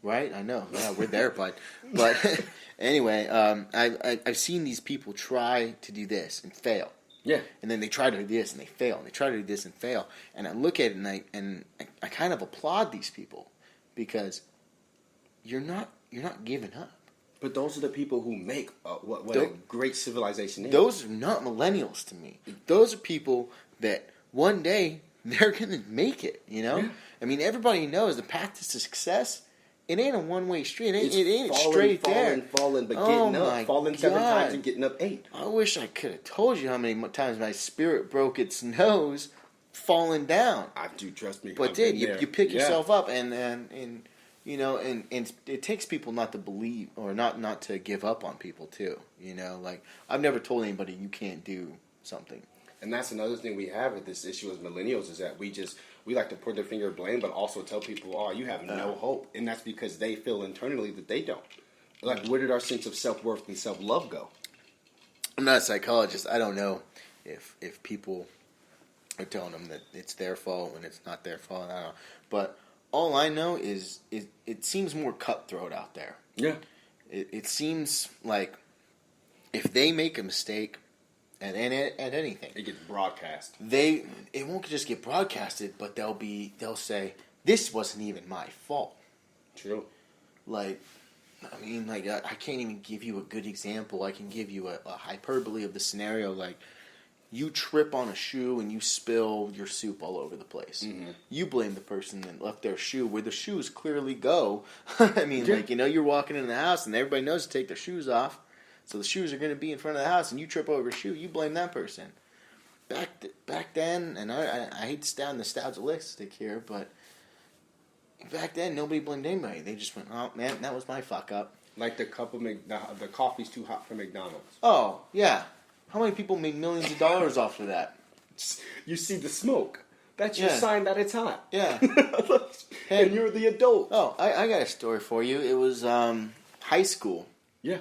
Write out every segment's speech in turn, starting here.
Right? I know. Yeah, we're there, but anyway, I've seen these people try to do this and fail. Yeah. And then they try to do this and they fail, and they try to do this and fail. And I look at it and I kind of applaud these people because you're not giving up. But those are the people who make what a great civilization is. Those are not millennials to me. Those are people that one day they're going to make it, you know? Yeah. I mean, everybody knows the path to success, it ain't a one-way street. It ain't falling, straight there. Falling, but getting up. Falling 7 times and getting up 8. I wish I could have told you how many times my spirit broke its nose falling down. I do, trust me. But you pick yourself up and you know, and it takes people not to believe or not to give up on people too. You know, like I've never told anybody you can't do something. And that's another thing we have with this issue as millennials is that we like to point the finger of blame, but also tell people, "Oh, you have no hope," and that's because they feel internally that they don't. Like, where did our sense of self-worth and self-love go? I'm not a psychologist. I don't know if people are telling them that it's their fault when it's not their fault. I don't know, but all I know is it seems more cutthroat out there. Yeah, it seems like if they make a mistake. At anything, it gets broadcast. It won't just get broadcasted, but they'll say this wasn't even my fault. True. Like, I mean, like I can't even give you a good example. I can give you a hyperbole of the scenario. Like, you trip on a shoe and you spill your soup all over the place. Mm-hmm. You blame the person that left their shoe where the shoes clearly go. I mean, like, you know, you're walking in the house and everybody knows to take their shoes off. So the shoes are going to be in front of the house, and you trip over a shoe, you blame that person. Back then, and I hate to sound nostalgic here, but back then nobody blamed anybody. They just went, "Oh man, that was my fuck up." Like the the coffee's too hot for McDonald's. Oh yeah, how many people made millions of dollars off of that? You see the smoke. That's your sign that it's hot. Yeah, and you're the adult. Oh, I got a story for you. It was high school. Yeah.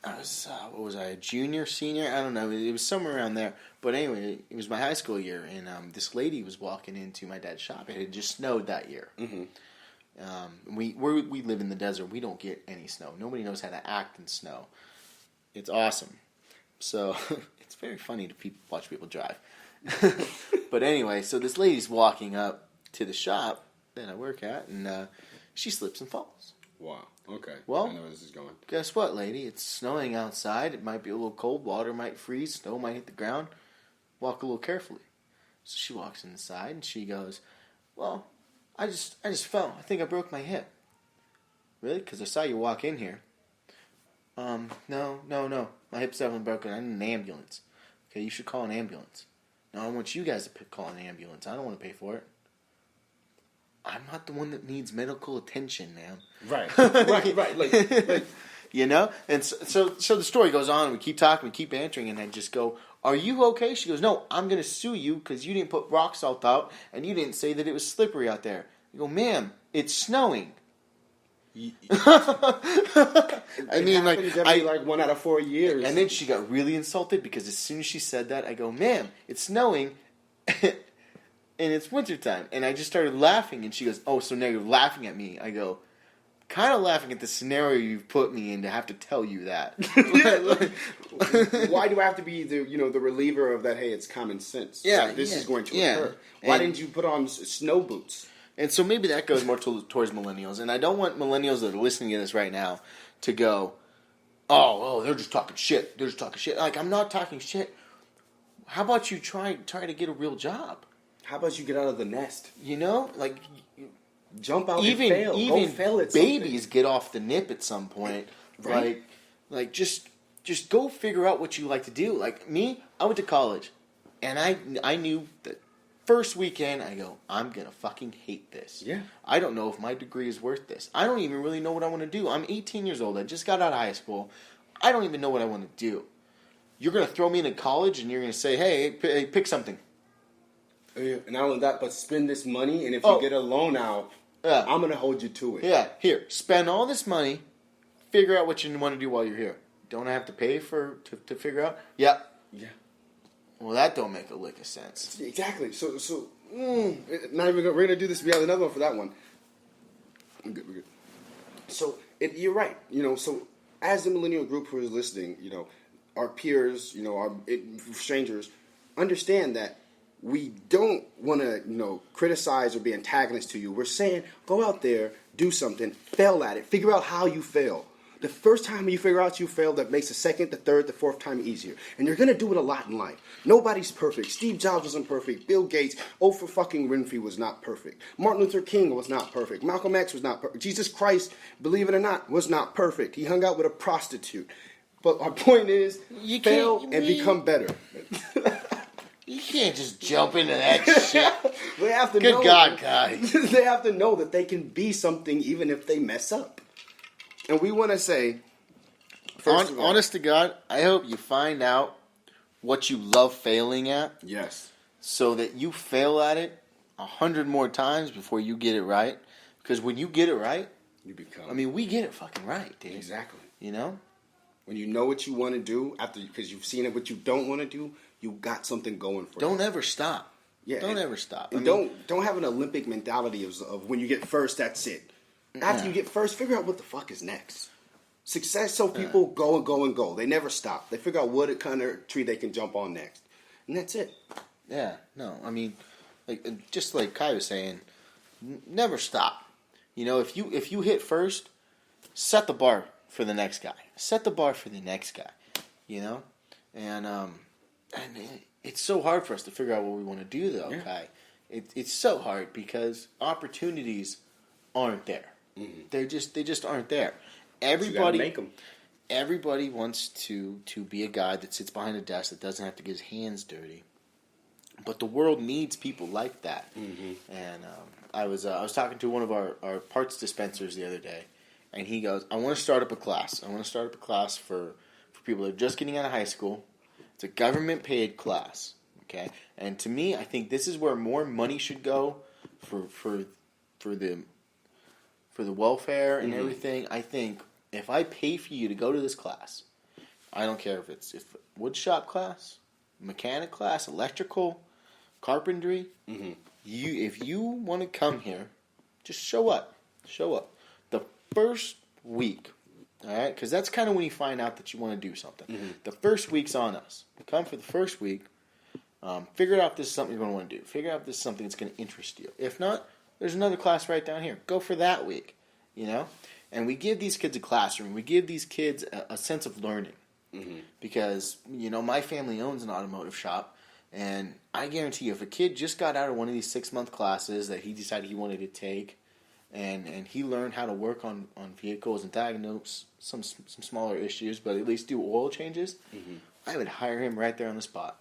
I was, what was I, a junior, senior? I don't know. It was somewhere around there. But anyway, it was my high school year, and this lady was walking into my dad's shop. It had just snowed that year. Mm-hmm. We live in the desert. We don't get any snow. Nobody knows how to act in snow. It's awesome. So it's very funny to watch people drive. But anyway, so this lady's walking up to the shop that I work at, and she slips and falls. Wow. Okay. Well, I know where this is going. Guess what, lady? It's snowing outside. It might be a little cold. Water might freeze. Snow might hit the ground. Walk a little carefully. So she walks inside and she goes, "Well, I just fell. I think I broke my hip." "Really? Because I saw you walk in here." No. My hip's definitely broken. I need an ambulance." "Okay, you should call an ambulance." "No, I want you guys to call an ambulance. I don't want to pay for it." "I'm not the one that needs medical attention, ma'am." Right. Like, you know? And so the story goes on. We keep talking, we keep answering, and I just go, "Are you okay?" She goes, "No, I'm going to sue you because you didn't put rock salt out, and you didn't say that it was slippery out there." I go, "Ma'am, it's snowing." I mean, like, every 1 out of 4 years. And then she got really insulted because as soon as she said that, I go, "Ma'am, it's snowing." And it's wintertime. And I just started laughing. And she goes, "Oh, so now you're laughing at me." I go, "Kind of laughing at the scenario you've put me in to have to tell you that." Why do I have to be the reliever of that? Hey, it's common sense. Yeah, this is going to occur. Why didn't you put on snow boots? And so maybe that goes more towards millennials. And I don't want millennials that are listening to this right now to go, oh, they're just talking shit. They're just talking shit. Like, I'm not talking shit. How about you try to get a real job? How about you get out of the nest? You know, like, jump out and fail. Go fail at something. Babies get off the nip at some point. Right? Like just go figure out what you like to do. Like me, I went to college, and I knew that first weekend I go, I'm gonna fucking hate this. Yeah. I don't know if my degree is worth this. I don't even really know what I want to do. I'm 18 years old. I just got out of high school. I don't even know what I want to do. You're gonna throw me into college, and you're gonna say, hey, pick something. And not only that, but spend this money, and if you get a loan out, I'm going to hold you to it. Yeah, here, spend all this money, figure out what you want to do while you're here. Don't I have to pay to figure out? Yeah. Well, that don't make a lick of sense. Exactly. So not even we're going to do this. We have another one for that one. We're good. So you're right. So as the millennial group who is listening, our peers, our strangers, understand that we don't want to, criticize or be antagonist to you. We're saying go out there, do something, fail at it, figure out how you fail. The first time you figure out you failed, that makes the second, the third, the fourth time easier. And you're going to do it a lot in life. Nobody's perfect. Steve Jobs wasn't perfect. Bill Gates, Oprah fucking Winfrey was not perfect. Martin Luther King was not perfect. Malcolm X was not perfect. Jesus Christ, believe it or not, was not perfect. He hung out with a prostitute. But our point is, fail and become better. You can't just jump into that shit. They have to Good know. God, Ky. They have to know that they can be something even if they mess up. And we want to say, honest to God, I hope you find out what you love failing at. Yes. So that you fail at it 100 more times before you get it right. Because when you get it right, you become. we get it fucking right, dude. Exactly. When you know what you want to do, because you've seen it, what you don't want to do, you got something going for you. Don't ever stop. Yeah. Don't ever stop. And don't have an Olympic mentality of when you get first, that's it. After you get first, figure out what the fuck is next. Successful people go and go and go. They never stop. They figure out what kind of tree they can jump on next. And that's it. Yeah. No, just like Ky was saying, never stop. If you hit first, set the bar for the next guy. Set the bar for the next guy. And it's so hard for us to figure out what we want to do, though, Ky. It's so hard because opportunities aren't there. Mm-hmm. They just aren't there. Everybody wants to be a guy that sits behind a desk that doesn't have to get his hands dirty. But the world needs people like that. Mm-hmm. And I was talking to one of our parts dispensers the other day, and he goes, "I want to start up a class. I want to start up a class for people that are just getting out of high school. It's a government paid class, okay? And to me, I think this is where more money should go for the welfare and everything. I think if I pay for you to go to this class, I don't care if wood shop class, mechanic class, electrical, carpentry. Mm-hmm. If you want to come here, just show up. Show up the first week." All right, because that's kind of when you find out that you want to do something. Mm-hmm. The first week's on us. Come for the first week. Figure out if this is something you're going to want to do. Figure out if this is something that's going to interest you. If not, there's another class right down here. Go for that week. And we give these kids a classroom. We give these kids a sense of learning. Mm-hmm. Because my family owns an automotive shop, and I guarantee you, if a kid just got out of one of these 6-month classes that he decided he wanted to take, and he learned how to work on vehicles and diagnose some smaller issues, but at least do oil changes, mm-hmm. I would hire him right there on the spot.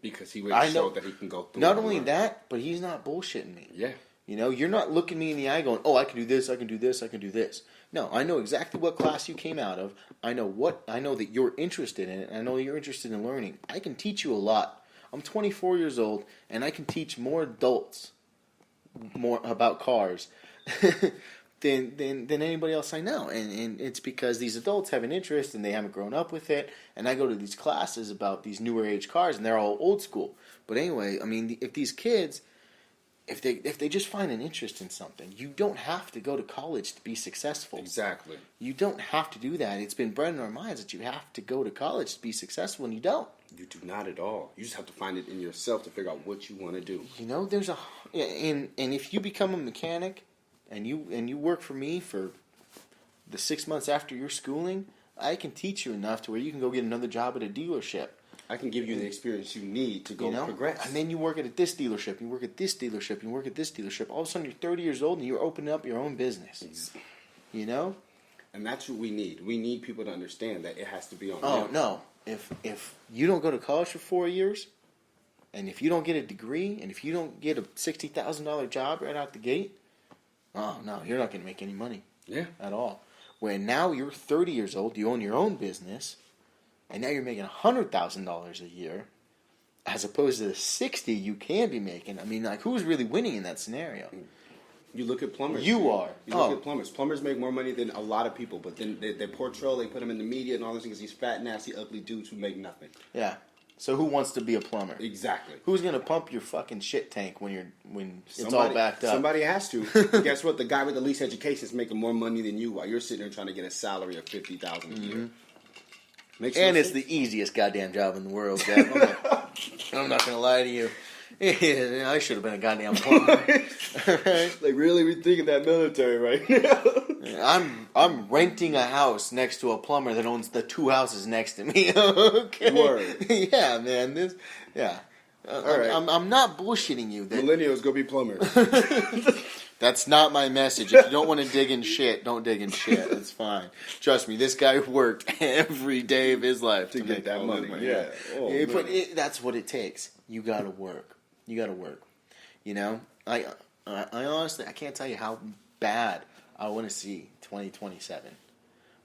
Because he would show that he can go through. Not only that, but he's not bullshitting me. Yeah. You're not looking me in the eye going, "Oh, I can do this, I can do this, I can do this." No, I know exactly what class you came out of. I know that you're interested in it, and I know you're interested in learning. I can teach you a lot. I'm 24 years old, and I can teach more adults more about cars than anybody else I know. And it's because these adults have an interest and they haven't grown up with it. And I go to these classes about these newer age cars, and they're all old school. But anyway, if these kids, if they just find an interest in something, you don't have to go to college to be successful. Exactly. You don't have to do that. It's been bred in our minds that you have to go to college to be successful, and you don't. You do not at all. You just have to find it in yourself to figure out what you want to do. And if you become a mechanic, and you work for me for the 6 months after your schooling, I can teach you enough to where you can go get another job at a dealership. I can give you the experience you need to go progress. And then you work at this dealership, you work at this dealership, you work at this dealership. All of a sudden, you're 30 years old and you're opening up your own business. And that's what we need. We need people to understand that it has to be on them. Oh, no. If you don't go to college for 4 years, and if you don't get a degree, and if you don't get a $60,000 job right out the gate, oh, no, you're not going to make any money. Yeah. At all. When now you're 30 years old, you own your own business, and now you're making $100,000 a year, as opposed to the $60,000 you can be making. Who's really winning in that scenario? You look at plumbers. You are. You look at plumbers. Plumbers make more money than a lot of people, but then they portray, they put him in the media and all these things. These fat, nasty, ugly dudes who make nothing. Yeah. So who wants to be a plumber? Exactly. Who's gonna pump your fucking shit tank when it's all backed up? Somebody has to. And guess what? The guy with the least education is making more money than you while you're sitting there trying to get a salary of $50,000 a year. Makes And no it's sense. the easiest goddamn job in the world, Jeff. I'm not gonna lie to you. Yeah, I should have been a goddamn plumber. Right? Like, really, we're thinking that military right now. I'm renting a house next to a plumber that owns the 2 houses next to me. Okay. Word. Yeah, man. All right. I'm not bullshitting you. Millennials go be plumbers. That's not my message. If you don't want to dig in shit, don't dig in shit. It's fine. Trust me, this guy worked every day of his life to get make that all money. that Yeah. Oh, Yeah, but man. that's what it takes. You gotta work. You gotta work. You know, I honestly, I can't tell you how bad I want to see 2027.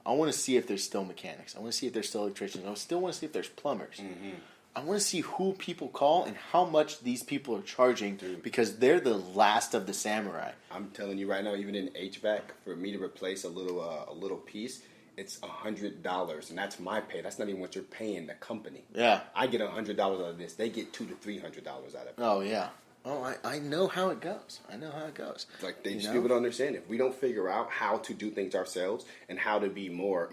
I want to see if there's still mechanics. I want to see if there's still electricians. I still want to see if there's plumbers. Mm-hmm. I want to see who people call and how much these people are charging because they're the last of the samurai. I'm telling you right now, even in HVAC, for me to replace a little piece, it's $100, and that's my pay. That's not even what you're paying the company. Yeah. I get $100 out of this. They get $200 to $300 out of it. Oh yeah. Oh, I know how it goes. I know how it goes. Like, people don't understand. If we don't figure out how to do things ourselves and how to be more,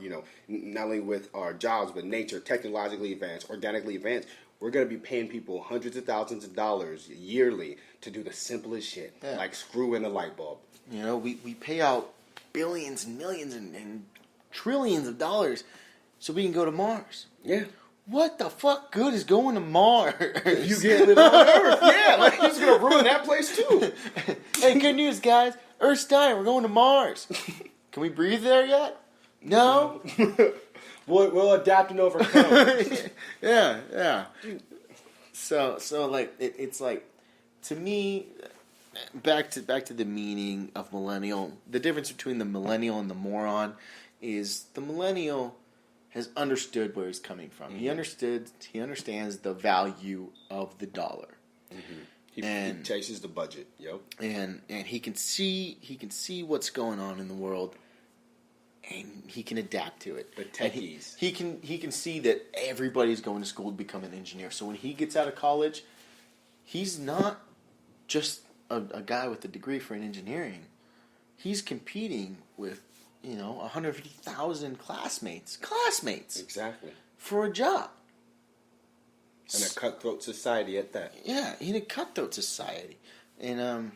not only with our jobs, but nature, technologically advanced, organically advanced, we're going to be paying people hundreds of thousands of dollars yearly to do the simplest shit, like screw in a light bulb. We pay out billions and millions and trillions of dollars so we can go to Mars. Yeah. What the fuck good is going to Mars? You can't live on Earth. Yeah, like, he's going to ruin that place too. Hey, good news, guys. Earth's dying. We're going to Mars. Can we breathe there yet? No? We'll adapt and overcome. Yeah. So like, it's like, to me, back to the meaning of millennial, the difference between the millennial and the moron is the millennial has understood where he's coming from. Mm-hmm. He understands the value of the dollar. Mm-hmm. He chases the budget. Yep. And he can see what's going on in the world, and he can adapt to it. The techies. He can see that everybody's going to school to become an engineer. So when he gets out of college, he's not just a guy with a degree for an engineering. He's competing with 150,000 classmates. Exactly. For a job. In a cutthroat society at that. Yeah, in a cutthroat society. And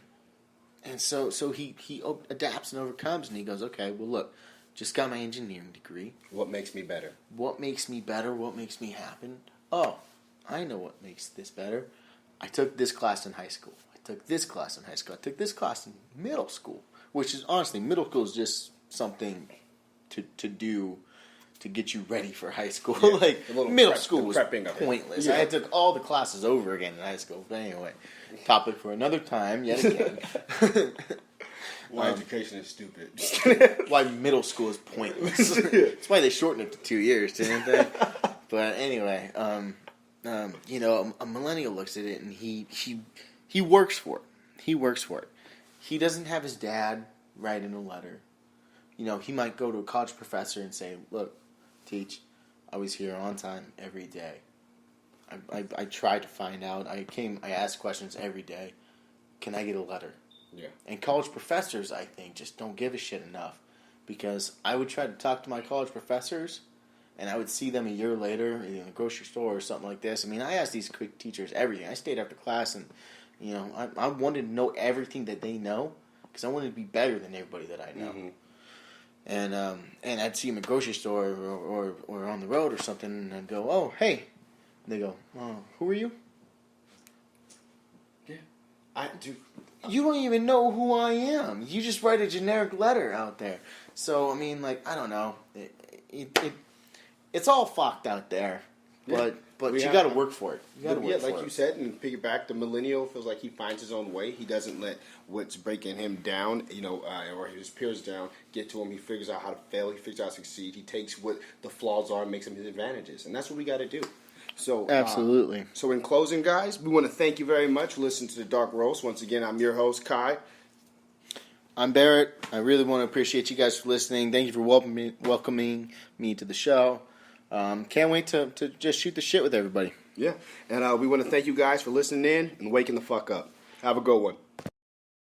so he adapts and overcomes, and he goes, okay, well look, just got my engineering degree. What makes me better? What makes me better? What makes me happen? Oh, I know what makes this better. I took this class in high school. I took this class in high school. I took this class in middle school. Which is, honestly, middle school is just something to do to get you ready for high school. Yeah, like, middle school was pointless. Yeah. I took all the classes over again in high school. But anyway, topic for another time, yet again. Why education is stupid. Why middle school is pointless. That's why they shortened it to 2 years, didn't they? But anyway, a millennial looks at it and he works for it. He works for it. He doesn't have his dad write in a letter. He might go to a college professor and say, look, teach, I was here on time every day. I tried to find out. I asked questions every day. Can I get a letter? Yeah. And college professors, I think, just don't give a shit enough. Because I would try to talk to my college professors, and I would see them a year later in the grocery store or something like this. I mean, I asked these quick teachers everything. I stayed after class, and I wanted to know everything that they know, because I wanted to be better than everybody that I know. Mm-hmm. And I'd see them at the grocery store or on the road or something, and I'd go, oh, hey. And they go, oh, who are you? Yeah. I do. You don't even know who I am. You just write a generic letter out there. So, I mean, like, I don't know. It's all fucked out there. But you got to work for it. You got to work for it. Like you said, and piggyback, the millennial feels like he finds his own way. He doesn't let what's breaking him down, or his peers down, get to him. He figures out how to fail. He figures out how to succeed. He takes what the flaws are and makes them his advantages. And that's what we got to do. So absolutely. So in closing, guys, we want to thank you very much for listening to The Dark Roast. Once again, I'm your host, Ky. I'm Barret. I really want to appreciate you guys for listening. Thank you for welcoming me to the show. Can't wait to just shoot the shit with everybody. Yeah. And we want to thank you guys for listening in and waking the fuck up. Have a good one.